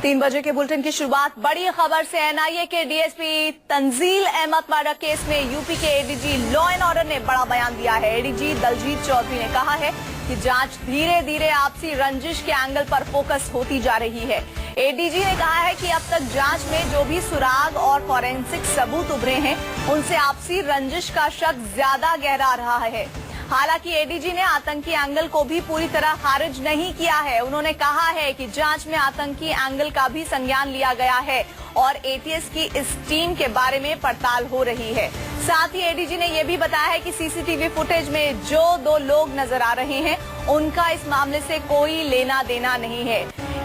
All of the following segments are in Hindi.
3 बजे के बुलेटिन की शुरुआत बड़ी खबर से। एनआईए के DSP Tanzeel Ahmad murder case में यूपी के एडीजी लॉ एंड ऑर्डर ने बड़ा बयान दिया है। एडीजी दलजीत चौधरी ने कहा है कि जांच धीरे धीरे आपसी रंजिश के एंगल पर फोकस होती जा रही है। एडीजी ने कहा है कि अब तक जांच में जो भी सुराग और फॉरेंसिक सबूत उभरे हैं, उनसे आपसी रंजिश का शक ज्यादा गहरा रहा है। हालांकि एडीजी ने आतंकी एंगल को भी पूरी तरह खारिज नहीं किया है। उन्होंने कहा है कि जांच में आतंकी एंगल का भी संज्ञान लिया गया है और एटीएस की इस टीम के बारे में पड़ताल हो रही है। साथ ही एडीजी ने यह भी बताया है कि सीसीटीवी फुटेज में जो 2 लोग नजर आ रहे हैं, उनका इस मामले से कोई लेना देना नहीं है।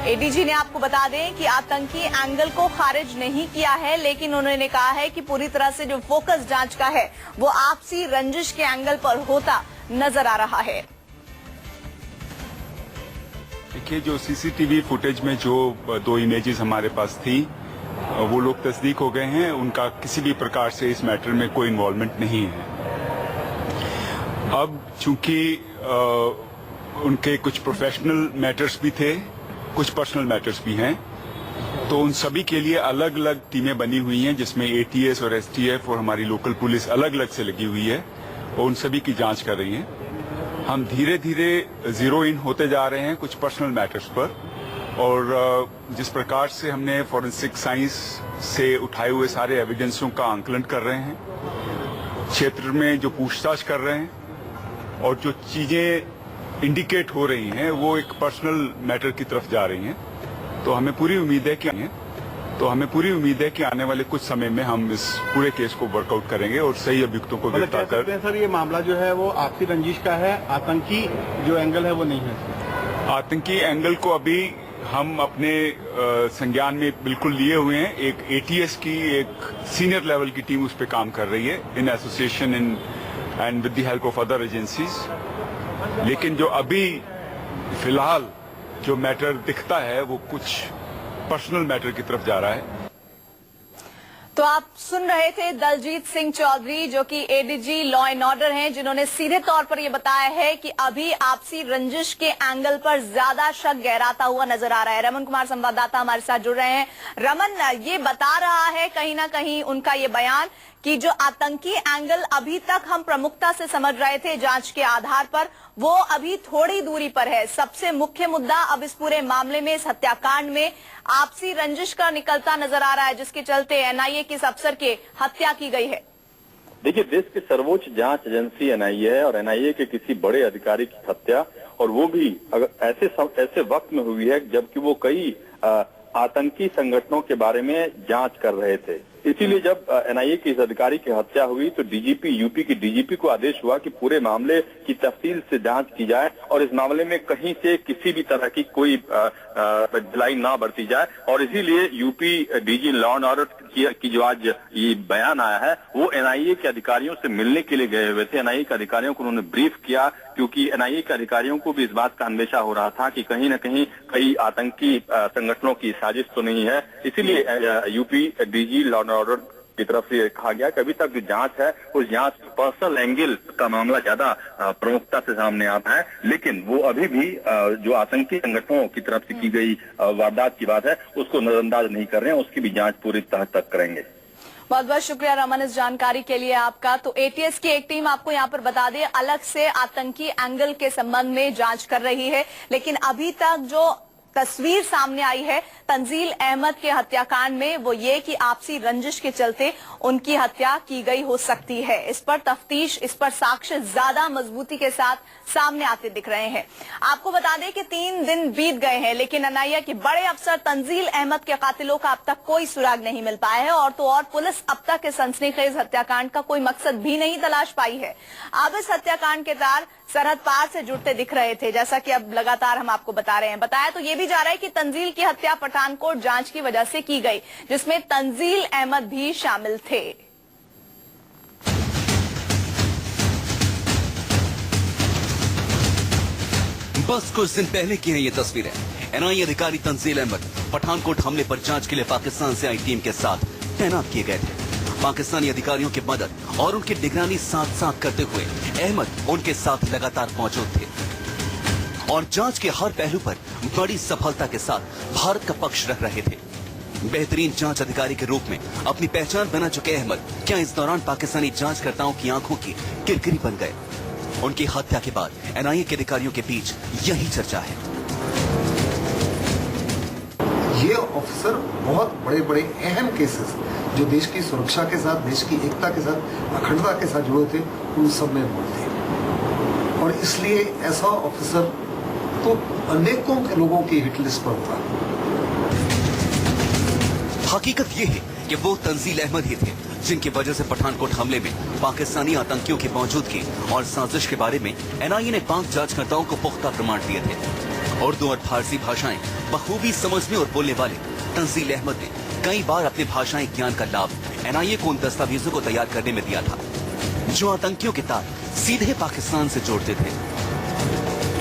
एडीजी ने आपको बता दें कि आतंकी एंगल को खारिज नहीं किया है, लेकिन उन्होंने कहा है कि पूरी तरह से जो फोकस जांच का है वो आपसी रंजिश के एंगल पर होता नजर आ रहा है। देखिए, जो सीसीटीवी फुटेज में जो 2 इमेजेस हमारे पास थी, वो लोग तस्दीक हो गए हैं। उनका किसी भी प्रकार से इस मैटर में कोई इन्वॉल्वमेंट नहीं है। अब चूंकि उनके कुछ प्रोफेशनल मैटर्स भी थे, कुछ पर्सनल मैटर्स भी हैं, तो उन सभी के लिए अलग अलग टीमें बनी हुई हैं, जिसमें एटीएस और एसटीएफ और हमारी लोकल पुलिस अलग अलग से लगी हुई है और उन सभी की जांच कर रही हैं। हम धीरे धीरे जीरो इन होते जा रहे हैं कुछ पर्सनल मैटर्स पर, और जिस प्रकार से हमने फॉरेंसिक साइंस से उठाए हुए सारे एविडेंसों का आंकलन कर रहे हैं, क्षेत्र में जो पूछताछ कर रहे हैं और जो चीजें इंडिकेट हो रही हैं वो एक पर्सनल मैटर की तरफ जा रही हैं। तो हमें पूरी उम्मीद है कि आने वाले कुछ समय में हम इस पूरे केस को वर्कआउट करेंगे और सही अभियुक्तों को गिरफ्तार कर। सर, ये मामला जो है वो आपसी रंजिश का है, आतंकी जो एंगल है वो नहीं है। आतंकी एंगल को अभी हम अपने संज्ञान में बिल्कुल लिए हुए हैं। एक एटीएस की एक सीनियर लेवल की टीम उस पर काम कर रही है in association and with the help of other agencies. लेकिन जो अभी फिलहाल जो मैटर दिखता है वो कुछ पर्सनल मैटर की तरफ जा रहा है। तो आप सुन रहे थे दलजीत सिंह चौधरी, जो कि एडीजी लॉ एंड ऑर्डर हैं, जिन्होंने सीधे तौर पर यह बताया है कि अभी आपसी रंजिश के एंगल पर ज्यादा शक गहराता हुआ नजर आ रहा है। रमन कुमार संवाददाता हमारे साथ जुड़ रहे हैं। रमन, ये बता रहा है कहीं ना कहीं उनका ये बयान कि जो आतंकी एंगल अभी तक हम प्रमुखता से समझ रहे थे जांच के आधार पर, वो अभी थोड़ी दूरी पर है। सबसे मुख्य मुद्दा अब इस पूरे मामले में, इस हत्याकांड में आपसी रंजिश का निकलता नजर आ रहा है, जिसके चलते एनआईए के इस अफसर की हत्या की गई है। देखिए, देश की सर्वोच्च जांच एजेंसी एनआईए है और एनआईए के किसी बड़े अधिकारी की हत्या, और वो भी अगर ऐसे वक्त में हुई है जबकि वो कई आतंकी संगठनों के बारे में जांच कर रहे थे। इसीलिए जब एनआईए के इस अधिकारी की हत्या हुई तो डीजीपी, यूपी की डीजीपी को आदेश हुआ कि पूरे मामले की तफसील से जांच की जाए और इस मामले में कहीं से किसी भी तरह की कोई ढिलाई ना बरती जाए। और इसीलिए UP DG law and order की जो आज ये बयान आया है, वो एनआईए के अधिकारियों से मिलने के लिए गए हुए थे। एनआईए के अधिकारियों को उन्होंने ब्रीफ किया, क्योंकि एनआईए के अधिकारियों को भी इस बात का अंदेशा हो रहा था कि कहीं न कहीं कई आतंकी संगठनों की साजिश तो नहीं है। इसीलिए UP DG law and order की तरफ से कहा गया कि अभी तक जो जांच है उस जांच पर्सनल एंगल का मामला ज्यादा प्रमुखता से सामने आता है, लेकिन वो अभी भी जो आतंकी संगठनों की तरफ से की गई वारदात की बात है उसको नजरअंदाज नहीं कर रहे हैं, उसकी भी जांच पूरी तह तक करेंगे। बहुत बहुत शुक्रिया रमन इस जानकारी के लिए आपका। तो एटीएस की एक टीम, आपको यहाँ पर बता दें, अलग से आतंकी एंगल के संबंध में जांच कर रही है, लेकिन अभी तक जो तस्वीर सामने आई है तंजील अहमद के हत्याकांड में, वो ये कि आपसी रंजिश के चलते उनकी हत्या की गई हो सकती है। इस पर तफ्तीश, इस पर साक्ष्य ज्यादा मजबूती के साथ सामने आते दिख रहे हैं। आपको बता दें कि 3 दिन बीत गए हैं, लेकिन एनआईए के बड़े अफसर तंजील अहमद के कातिलों का अब तक कोई सुराग नहीं मिल पाया है, और तो और पुलिस अब तक इस सनसनीखेज हत्याकांड का कोई मकसद भी नहीं तलाश पाई है। अब इस हत्याकांड के तार सरहद पार से जुड़ते दिख रहे थे, जैसा कि अब लगातार हम आपको बता रहे हैं। बताया तो ये भी जा रहा है कि तंजील की हत्या पठानकोट जांच की वजह से की गई, जिसमें तंजील अहमद भी शामिल थे। बस कुछ दिन पहले की है ये तस्वीरें। एनआईए अधिकारी तंजील अहमद पठानकोट हमले पर जांच के लिए पाकिस्तान से आई टीम के साथ तैनात किए गए थे। पाकिस्तानी अधिकारियों की मदद और उनकी निगरानी साथ साथ करते हुए अहमद उनके साथ लगातार मौजूद थे। और जांच के हर पहलू पर बड़ी सफलता के साथ भारत का पक्ष रख रहे थे। बेहतरीन जांच अधिकारी के रूप में अपनी पहचान बना चुके अहमद क्या इस दौरान पाकिस्तानी जांचकर्ताओं की आंखों की किरकिरी बन गए? उनकी हत्या के बाद एनआईए के अधिकारियों के बीच यही चर्चा है। ये ऑफिसर बहुत बड़े बड़े अहम केसेस जो देश की सुरक्षा के साथ, देश की एकता के साथ, अखंडता के साथ जुड़े थे, उन सब में बोलते थे। और इसलिए ऐसा ऑफिसर तो अनेकों के लोगों की हिट लिस्ट पर होगा। हकीकत ये है कि वो तंजील अहमद ही थे जिनकी वजह से पठानकोट हमले में पाकिस्तानी आतंकियों की मौजूदगी और साजिश के बारे में एनआईए ने पाक जांचकर्ताओं को पुख्ता प्रमाण दिए थे। उर्दू और फारसी भाषाएं बखूबी समझने और बोलने वाले तंजील अहमद ने कई बार अपने भाषाई ज्ञान का लाभ एनआईए को उन दस्तावेजों को तैयार करने में दिया था जो आतंकियों के तार सीधे पाकिस्तान से जोड़ते थे।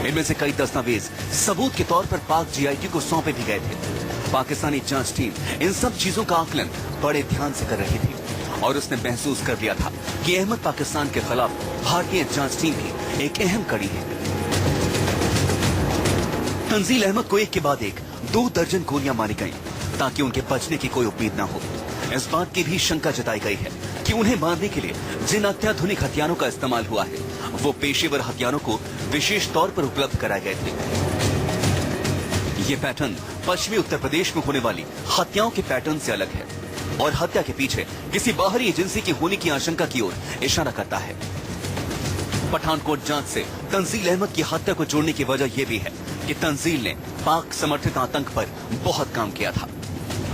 इनमें से कई दस्तावेज सबूत के तौर पर पाक जीआईटी को सौंपे भी गए थे। पाकिस्तानी जांच टीम इन सब चीजों का आकलन बड़े ध्यान से कर रही थी और उसने महसूस कर लिया था कि अहमद पाकिस्तान के खिलाफ भारतीय जांच टीम की एक अहम कड़ी है। तंजील अहमद को एक के बाद एक 2 दर्जन गोलियां मारी गईं ताकि उनके बचने की कोई उम्मीद न हो। इस बात की भी शंका जताई गई है कि उन्हें मारने के लिए जिन अत्याधुनिक हथियारों का इस्तेमाल हुआ है वो पेशेवर हथियारों को विशेष तौर पर उपलब्ध कराए गए थे। ये पैटर्न पश्चिमी उत्तर प्रदेश में होने वाली हत्याओं के पैटर्न से अलग है और हत्या के पीछे किसी बाहरी एजेंसी की होने की आशंका की ओर इशारा करता है। पठानकोट जांच से तंजील अहमद की हत्या को जोड़ने की वजह यह भी है कि तंजील ने पाक समर्थित आतंक पर बहुत काम किया था।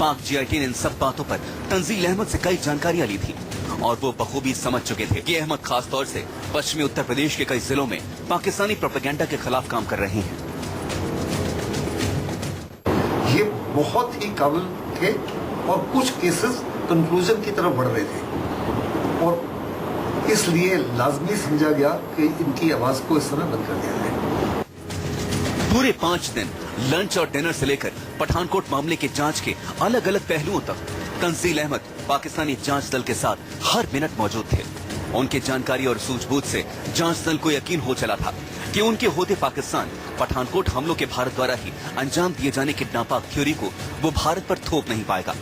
पाक जीआईटी ने इन सब बातों पर तंजील अहमद से कई जानकारियां ली थी और वो बखूबी समझ चुके थे कि अहमद खास तौर से पश्चिमी उत्तर प्रदेश के कई जिलों में पाकिस्तानी प्रोपेगेंडा के खिलाफ काम कर रहे हैं। ये बहुत ही काबिल थे और कुछ केसेस कंक्लूजन की तरफ बढ़ रहे थे और इसलिए लाजमी समझा गया कि इनकी आवाज को इस समय बंद कर दिया जाए। पूरे 5 दिन लंच और डिनर से लेकर पठानकोट मामले के जांच के अलग अलग पहलुओं तक तंजील अहमद पाकिस्तानी जांच दल के साथ हर मिनट मौजूद थे। उनकी जानकारी और सूझबूझ से जांच दल को यकीन हो चला था कि उनके होते पाकिस्तान पठानकोट हमलों के भारत द्वारा ही अंजाम दिए जाने की नापाक थ्योरी को वो भारत पर थोप नहीं पाएगा।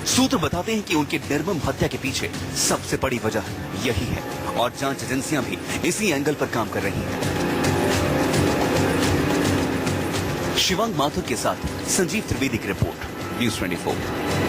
सूत्र बताते हैं कि उनकी निर्मम हत्या के पीछे सबसे बड़ी वजह यही है और जांच एजेंसियां भी इसी एंगल पर काम कर रही हैं। शिवांग माथुर के साथ संजीव त्रिवेदी की रिपोर्ट, न्यूज़ 24।